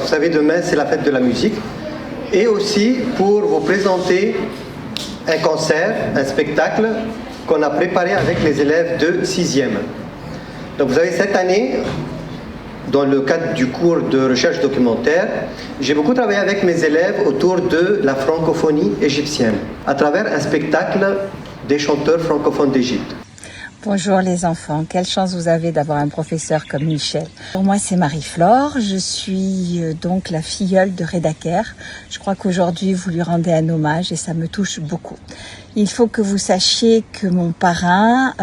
Vous savez, demain, c'est la fête de la musique. Et aussi pour vous présenter un concert, un spectacle qu'on a préparé avec les élèves de 6e. Donc vous avez cette année, dans le cadre du cours de recherche documentaire, j'ai beaucoup travaillé avec mes élèves autour de la francophonie égyptienne, à travers un spectacle des chanteurs francophones d'Égypte. Bonjour les enfants, quelle chance vous avez d'avoir un professeur comme Michel. Pour moi c'est Marie-Flore, je suis donc la filleule de Reda Kerr. Je crois qu'aujourd'hui vous lui rendez un hommage et ça me touche beaucoup. Il faut que vous sachiez que mon parrain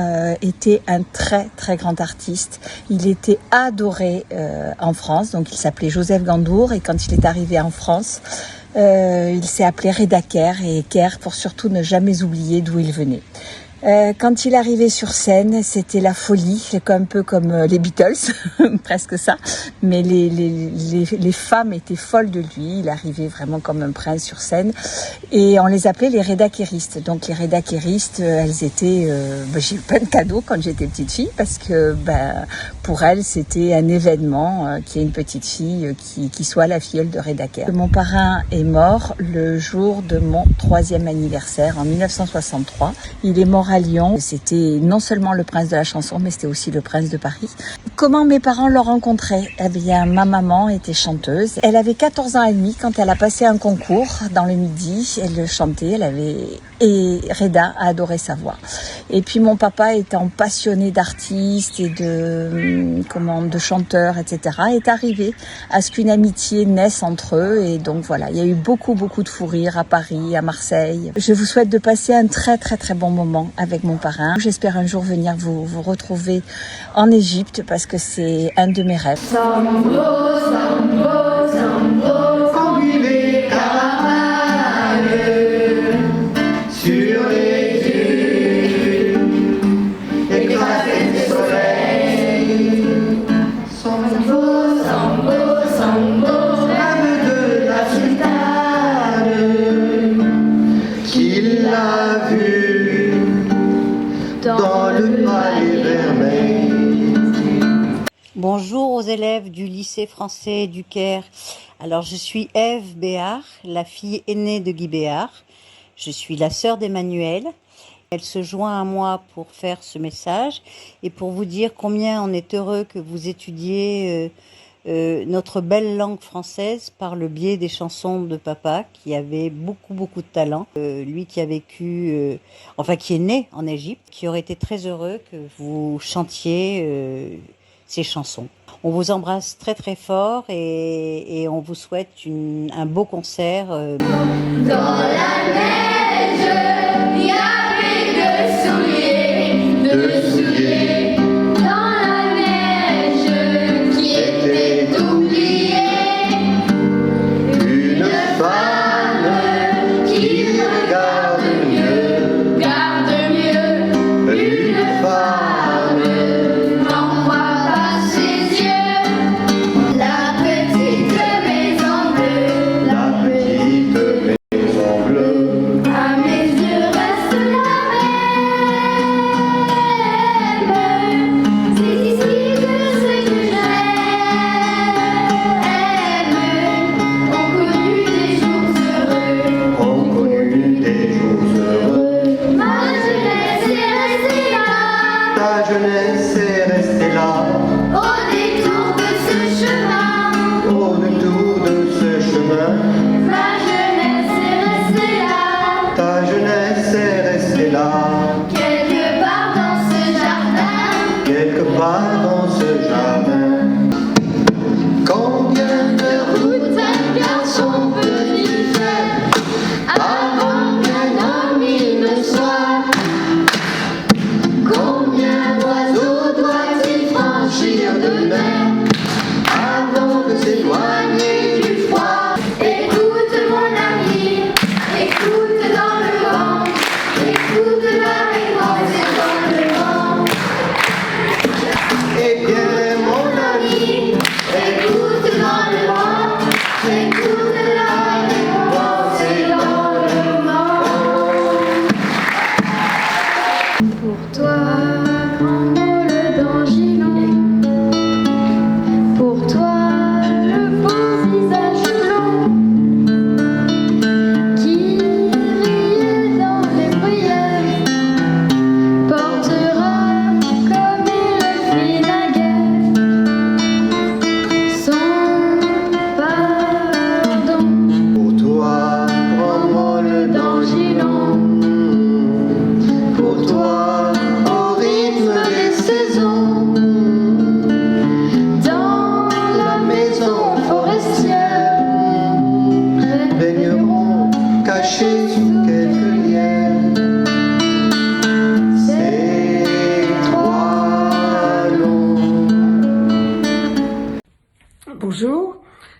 était un très très grand artiste. Il était adoré en France, donc il s'appelait Joseph Gandour et quand il est arrivé en France, il s'est appelé Reda Kerr et Kerr pour surtout ne jamais oublier d'où il venait. Quand il arrivait sur scène, c'était la folie, un peu comme les Beatles, presque ça. Mais les femmes étaient folles de lui. Il arrivait vraiment comme un prince sur scène. Et on les appelait les Reda Kerristes. Donc les Reda Kerristes, elles étaient... j'ai eu plein de cadeaux quand j'étais petite fille parce que pour elles, c'était un événement qu'il y ait une petite fille qui soit la filleule de Reda Kerr. Mon parrain est mort le jour de mon 3e anniversaire en 1963. Il est mort à Lyon. C'était non seulement le prince de la chanson, mais c'était aussi le prince de Paris. Comment mes parents l'ont rencontré? Eh bien, ma maman était chanteuse. Elle avait 14 ans et demi quand elle a passé un concours dans le Midi. Elle chantait, et Reda a adoré sa voix. Et puis mon papa, étant passionné d'artistes et de chanteurs, etc., est arrivé à ce qu'une amitié naisse entre eux. Et donc voilà, il y a eu beaucoup de fou rire à Paris, à Marseille. Je vous souhaite de passer un très très très bon moment avec mon parrain. J'espère un jour venir vous retrouver en Égypte parce que c'est un de mes rêves. Sambo, sambo, sambo, conduis les caravanes sur les dunes, écrasés du soleil. Sambo, sambo, sambo, l'âme de la sultane qui l'a vu dans le palais vermeil. Bonjour aux élèves du lycée français du Caire. Alors je suis Ève Béard, la fille aînée de Guy Béard. Je suis la sœur d'Emmanuel. Elle se joint à moi pour faire ce message et pour vous dire combien on est heureux que vous étudiez notre belle langue française par le biais des chansons de papa qui avait beaucoup de talent. Lui qui a vécu, qui est né en Égypte, qui aurait été très heureux que vous chantiez ces chansons. On vous embrasse très très fort et on vous souhaite un beau concert. Dans la neige, il y avait deux souliers. Dans la neige qui était oubliée, une femme qui regarde mieux, une femme n'envoie pas ses yeux. La petite maison bleue, la petite maison bleue, à mes yeux reste la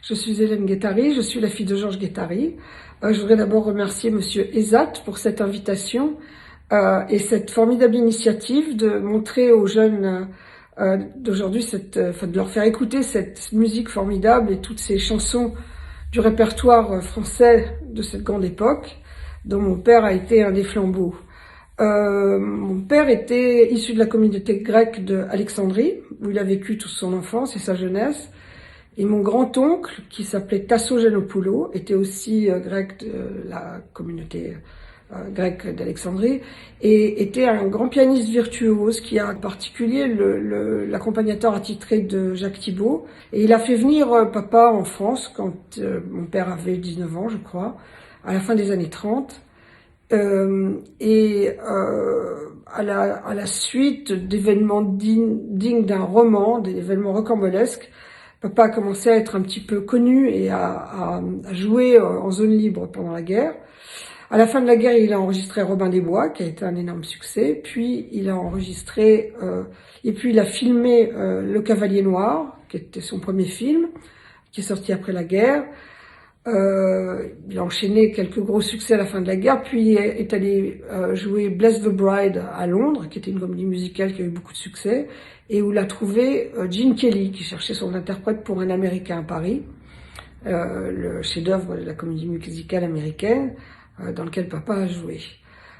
Je suis Hélène Guettari, je suis la fille de Georges Guettari. Je voudrais d'abord remercier Monsieur Ezat pour cette invitation et cette formidable initiative de montrer aux jeunes d'aujourd'hui, de leur faire écouter cette musique formidable et toutes ces chansons du répertoire français de cette grande époque, dont mon père a été un des flambeaux. Mon père était issu de la communauté grecque d'Alexandrie, où il a vécu toute son enfance et sa jeunesse. Et mon grand-oncle, qui s'appelait Tasso Giannopoulos, était aussi grec de la communauté grecque d'Alexandrie, et était un grand pianiste virtuose qui a en particulier l'accompagnateur attitré de Jacques Thibault. Et il a fait venir papa en France quand mon père avait 19 ans, je crois, à la fin des années 30. À la suite d'événements dignes d'un roman, d'événements rocambolesques, papa a commencé à être un petit peu connu et à jouer en zone libre pendant la guerre. À la fin de la guerre, il a enregistré Robin des Bois, qui a été un énorme succès. Puis il a enregistré et puis il a filmé Le Cavalier Noir, qui était son premier film, qui est sorti après la guerre. Il a enchaîné quelques gros succès à la fin de la guerre, puis est allé jouer Bless the Bride à Londres, qui était une comédie musicale qui a eu beaucoup de succès, et où il a trouvé Gene Kelly, qui cherchait son interprète pour un Américain à Paris, le chef-d'œuvre de la comédie musicale américaine, dans lequel papa a joué.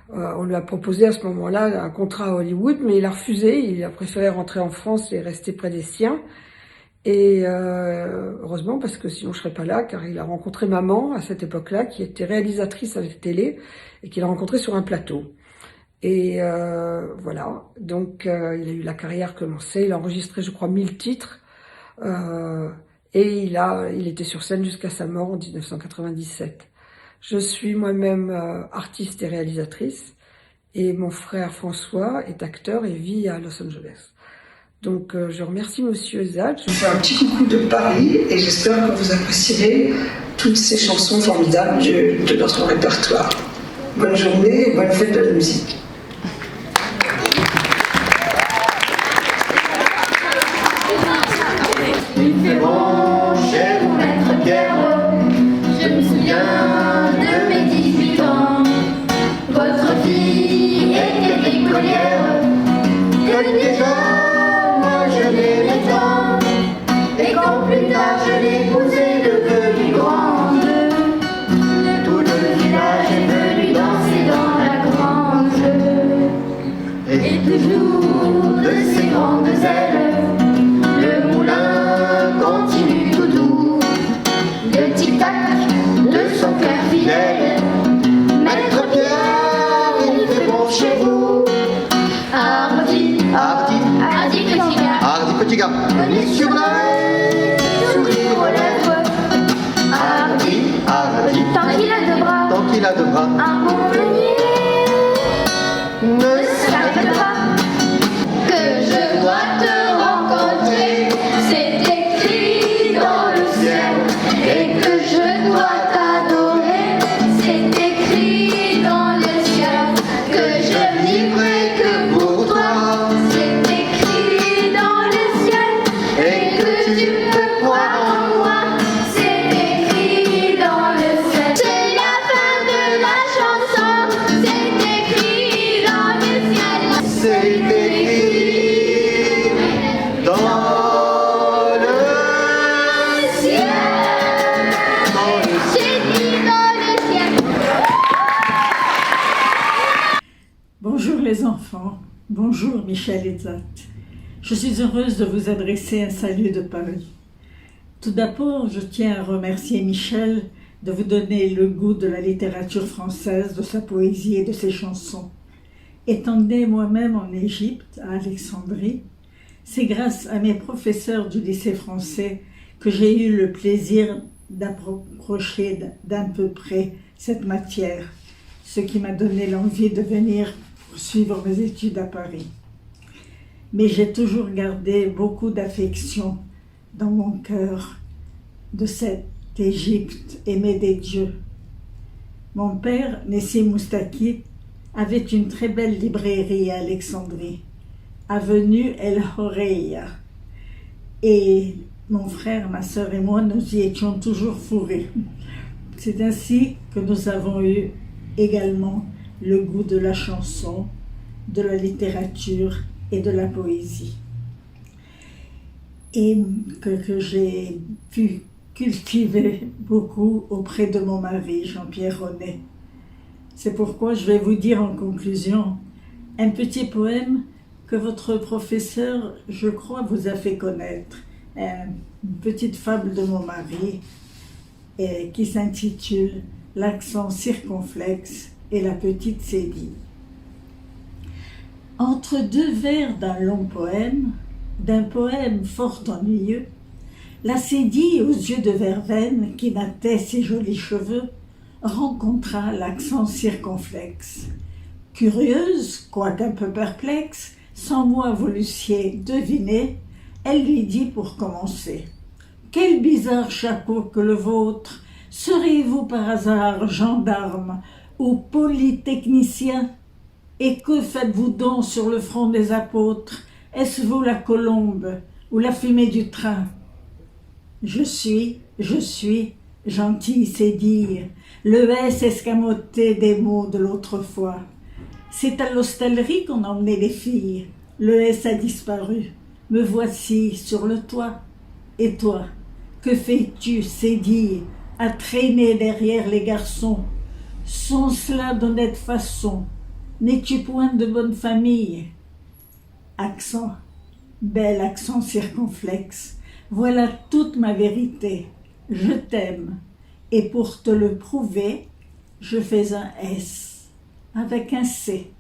On lui a proposé à ce moment-là un contrat à Hollywood, mais il a refusé, il a préféré rentrer en France et rester près des siens. Et heureusement, parce que sinon je serais pas là, car il a rencontré maman à cette époque-là, qui était réalisatrice à la télé, et qu'il a rencontré sur un plateau. Et voilà, donc il a eu la carrière commencée, il a enregistré je crois 1000 titres, et il était sur scène jusqu'à sa mort en 1997. Je suis moi-même artiste et réalisatrice, et mon frère François est acteur et vit à Los Angeles. Donc je remercie Monsieur Ezat. Je vous fais un petit coucou de Paris et j'espère que vous apprécierez toutes ces chansons formidables de notre répertoire. Bonne journée et bonne fête de la musique. Il fait bon chez mon maître Pierre. Je me souviens de mes 18 ans. Votre fille était écolière. Que déjà je l'aimais tant, et quand plus tard je l'ai épousée, devenue grande, tout le village est venu danser dans la grange. Et toujours de ses grandes ailes, le moulin continue tout doux, le tic-tac de son cœur fidèle. Maître Pierre, il fait bon chez vous. Hardy, Petit gars. venu sur l'œil, sourire aux lèvres. Hardy, tant qu'il a deux bras, un bon meunier ne s'arrête pas. Que je dois te rencontrer, c'est écrit dans le ciel. Et que je dois t'adorer, c'est écrit dans le ciel. Que je vivrai que pour toi, c'est écrit dans le ciel. Et que tu peux croire en moi, c'est écrit dans le ciel. C'est la fin de la chanson, c'est écrit dans le ciel. C'est écrit dans le ciel. C'est écrit dans le ciel. Bonjour les enfants, bonjour Michel Ezat. Je suis heureuse de vous adresser un salut de Paris. Tout d'abord, je tiens à remercier Michel de vous donner le goût de la littérature française, de sa poésie et de ses chansons. Étant née moi-même en Égypte, à Alexandrie, c'est grâce à mes professeurs du lycée français que j'ai eu le plaisir d'approcher d'un peu près cette matière, ce qui m'a donné l'envie de venir poursuivre mes études à Paris. Mais j'ai toujours gardé beaucoup d'affection dans mon cœur de cette Égypte aimée des dieux. Mon père, Nessim Moustaki, avait une très belle librairie à Alexandrie, avenue El Horeya. Et mon frère, ma sœur et moi, nous y étions toujours fourrés. C'est ainsi que nous avons eu également le goût de la chanson, de la littérature et de la poésie. Et que j'ai pu cultiver beaucoup auprès de mon mari, Jean-Pierre Ronet. C'est pourquoi je vais vous dire en conclusion un petit poème que votre professeur, je crois, vous a fait connaître. Une petite fable de mon mari qui s'intitule « L'accent circonflexe et la petite cédille ». Entre deux vers d'un poème fort ennuyeux, la cédille aux yeux de verveine qui nattait ses jolis cheveux rencontra l'accent circonflexe. Curieuse, quoique un peu perplexe, sans moi vous l'eussiez deviné, elle lui dit pour commencer « Quel bizarre chapeau que le vôtre! Seriez-vous par hasard gendarme ou polytechnicien? Et que faites-vous donc sur le front des apôtres? Est-ce vous la colombe ou la fumée du train? » Je suis, gentille cédille, le S escamoté des mots de l'autre fois. C'est à l'hostellerie qu'on emmenait les filles. Le S a disparu. Me voici sur le toit. Et toi, que fais-tu, cédille, à traîner derrière les garçons? Sont cela d'honnête façon? N'es-tu point de bonne famille? Accent, bel accent circonflexe, voilà toute ma vérité. Je t'aime, et pour te le prouver, je fais un S avec un C.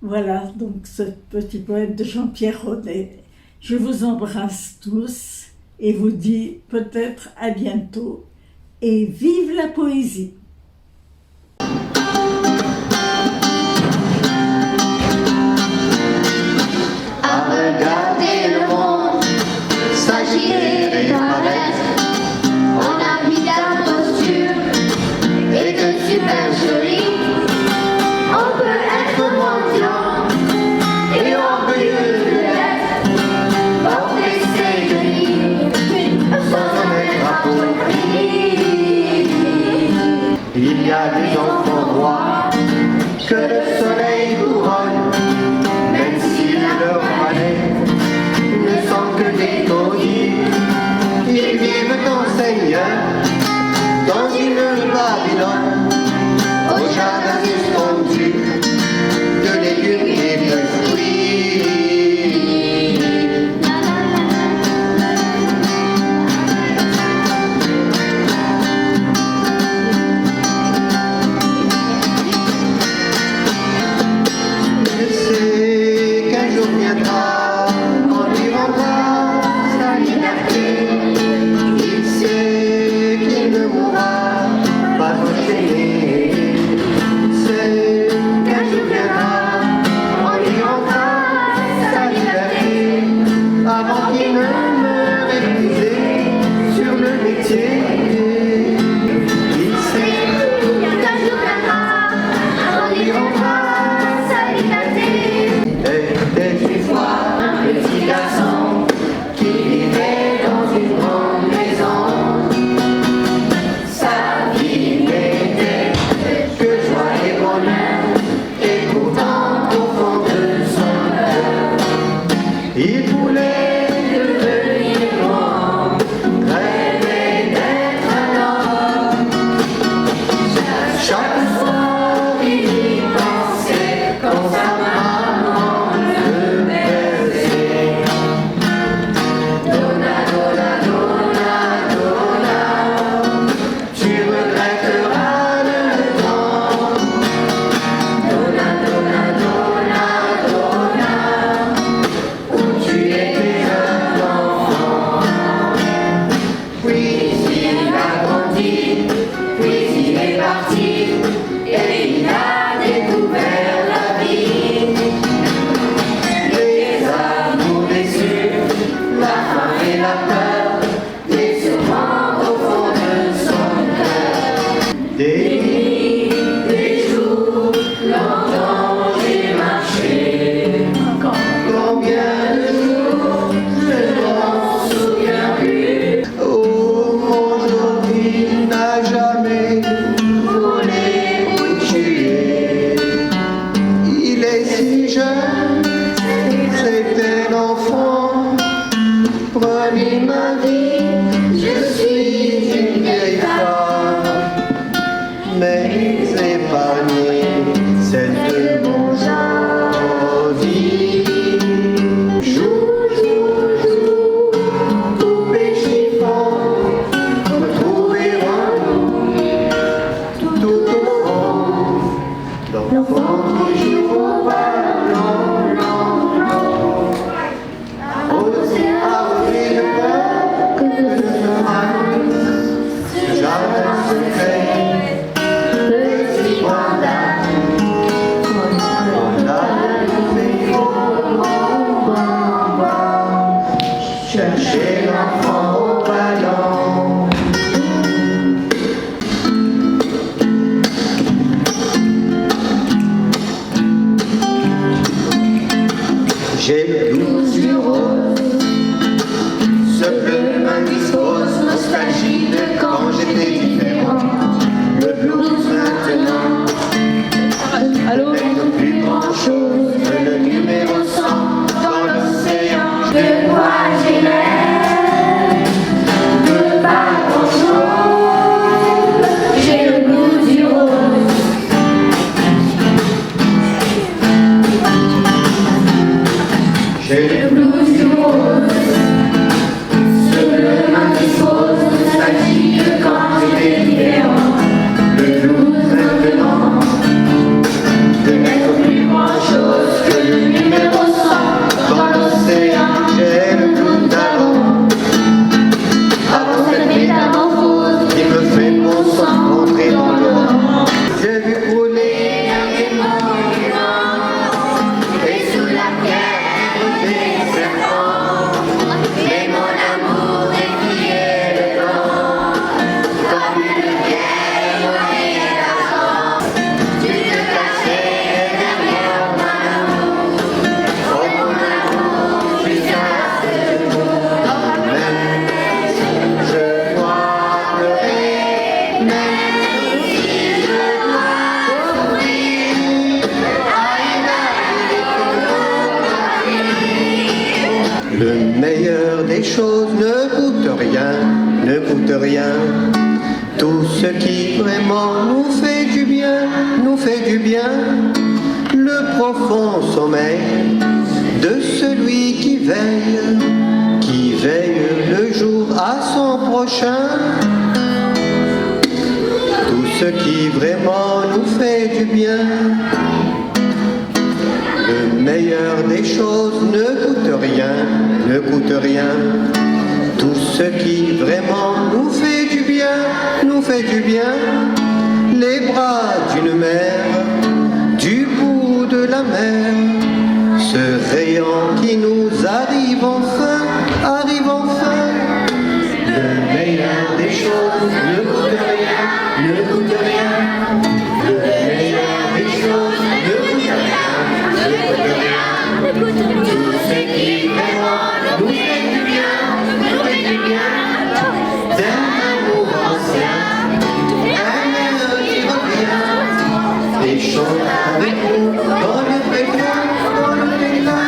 Voilà donc ce petit poème de Jean-Pierre Ronet. Je vous embrasse tous et vous dis peut-être à bientôt. Et vive la poésie! À regarder le monde s'agiter et paraître en habit d'imposture et de super joli. On peut être mendiant et orgueilleux de l'être, porter ses guenilles sans en être appauvri. Il y a des enfants rois que le soleil couronne, même si leur palais ne sont que des taudis. Ils vivent en seigneur dans une Babylone, au jardin suspendu de légumes et de fruits. Je sais qu'un jour viendra, on lui rendra sa liberté. Il sait qu'il ne mourra pas enchaîné. C'est qu'un jour viendra, on lui rendra sa liberté, avant qu'il ne meure épuisé sur le métier. Il sait Qu'un jour viendra, on lui rendra sa liberté. était une fois Un petit garçon qui vivait dans une grande maison. Sa vie n'était que joie et bonheur, et pourtant au fond de son cœur, il voulait devenir grand, rêver d'être un homme. chaque Soir il y pensait quand sa maman le berçait. Donna, donna, donna, donna, tu regretteras le temps. donna, donna, donna, donna, où tu étais un enfant. Puis il a grandi, puis il est parti, et il a découvert la vie. Les amours déçus, la faim et la peur, décevant au fond de son cœur. Des Des jours, longtemps j'ai marché. combien de jours je dois coûte rien. Tout ce qui vraiment nous fait du bien, nous fait du bien. Le profond sommeil de celui qui veille le jour à son prochain. Tout ce qui vraiment nous fait du bien. Le meilleur des choses ne coûte rien, ne coûte rien. Tout ce qui vraiment nous fait du bien, nous fait du bien. Les bras d'une mère, du bout de la mer, ce rayon qui nous arrive enfin, arrive enfin. Le meilleur des choses ne coûte rien, ne coûte rien. Le meilleur des choses ne coûte rien, ne coûte rien. Tout ce qui vraiment nous fait du bien, nous fait du bien. D'un amour ancien, un air qui revient, et chante avec nous dans le pétrin, dans le pétrin.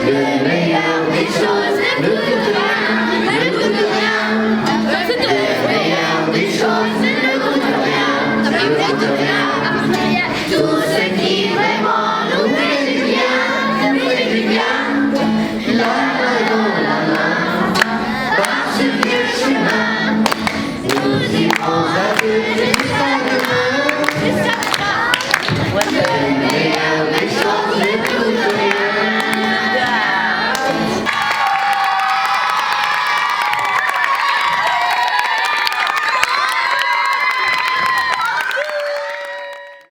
Le meilleur des choses ne coûte rien, ne coûte rien. Le meilleur des choses ne coûte rien, ne coûte rien. Tout ce qui vraiment nous fait du bien, nous fait du bien. La main dans la main, par ce vieux chemin, nous irons à deux.